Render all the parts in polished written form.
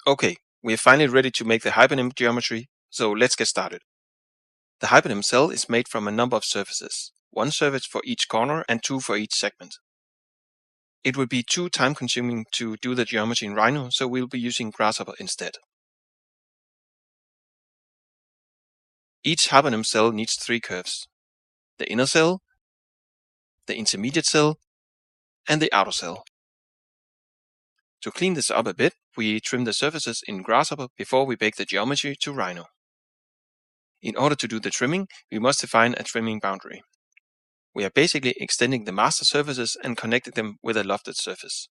Okay, we are finally ready to make the Hyparninp geometry, so let's get started. The Hyparninp cell is made from a number of surfaces, one surface for each corner and two for each segment. It would be too time-consuming to do the geometry in Rhino, so we'll be using Grasshopper instead. Each Hyparninp cell needs three curves: the inner cell, the intermediate cell, and the outer cell. To clean this up a bit, we trim the surfaces in Grasshopper before we bake the geometry to Rhino. In order to do the trimming, we must define a trimming boundary. We are basically extending the master surfaces and connecting them with a lofted surface.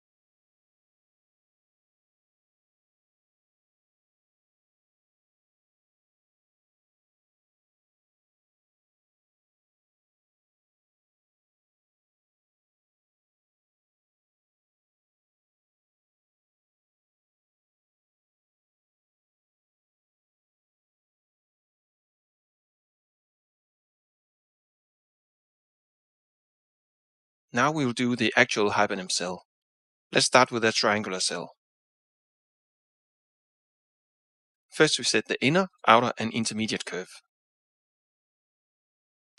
Now we will do the actual Hyparninp cell. Let's start with a triangular cell. First we set the inner, outer and intermediate curve.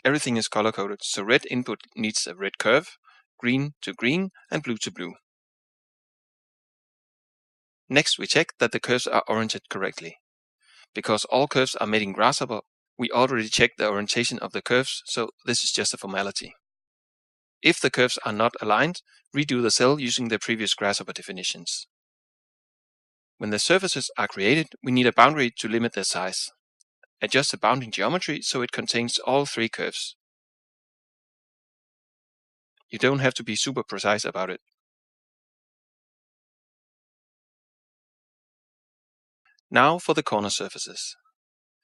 Everything is color-coded, so red input needs a red curve, green to green and blue to blue. Next we check that the curves are oriented correctly. Because all curves are made in Grasshopper, we already checked the orientation of the curves, so this is just a formality. If the curves are not aligned, redo the cell using the previous Grasshopper definitions. When the surfaces are created, we need a boundary to limit their size. Adjust the bounding geometry so it contains all three curves. You don't have to be super precise about it. Now for the corner surfaces.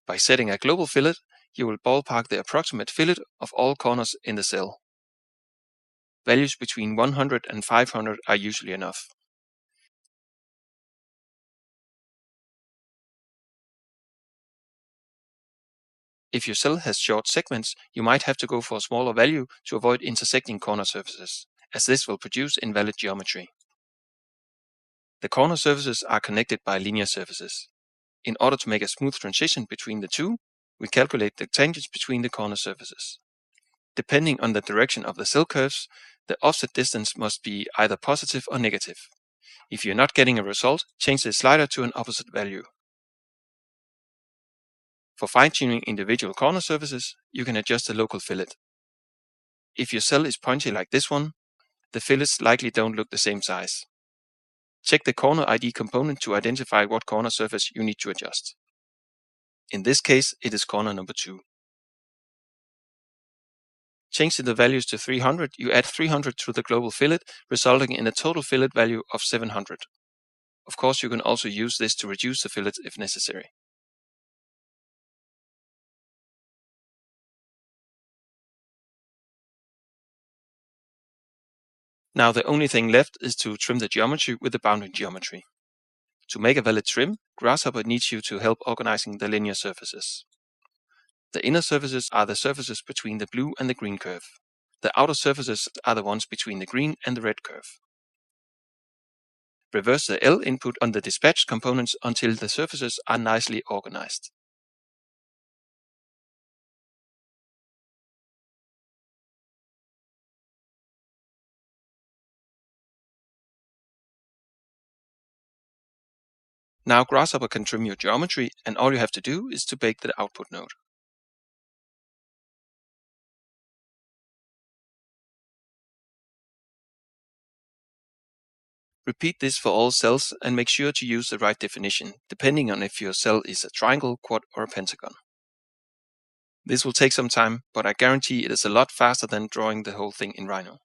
By setting a global fillet, you will ballpark the approximate fillet of all corners in the cell. Values between 100 and 500 are usually enough. If your cell has short segments, you might have to go for a smaller value to avoid intersecting corner surfaces, as this will produce invalid geometry. The corner surfaces are connected by linear surfaces. In order to make a smooth transition between the two, we calculate the tangents between the corner surfaces. Depending on the direction of the cell curves, the offset distance must be either positive or negative. If you're not getting a result, change the slider to an opposite value. For fine-tuning individual corner surfaces, you can adjust the local fillet. If your cell is pointy like this one, the fillets likely don't look the same size. Check the corner ID component to identify what corner surface you need to adjust. In this case, it is corner number 2. Changing the values to 300, you add 300 to the global fillet, resulting in a total fillet value of 700. Of course, you can also use this to reduce the fillet if necessary. Now the only thing left is to trim the geometry with the bounding geometry. To make a valid trim, Grasshopper needs you to help organizing the linear surfaces. The inner surfaces are the surfaces between the blue and the green curve. The outer surfaces are the ones between the green and the red curve. Reverse the L input on the dispatched components until the surfaces are nicely organized. Now Grasshopper can trim your geometry, and all you have to do is to bake the output node. Repeat this for all cells and make sure to use the right definition, depending on if your cell is a triangle, quad, or a pentagon. This will take some time, but I guarantee it is a lot faster than drawing the whole thing in Rhino.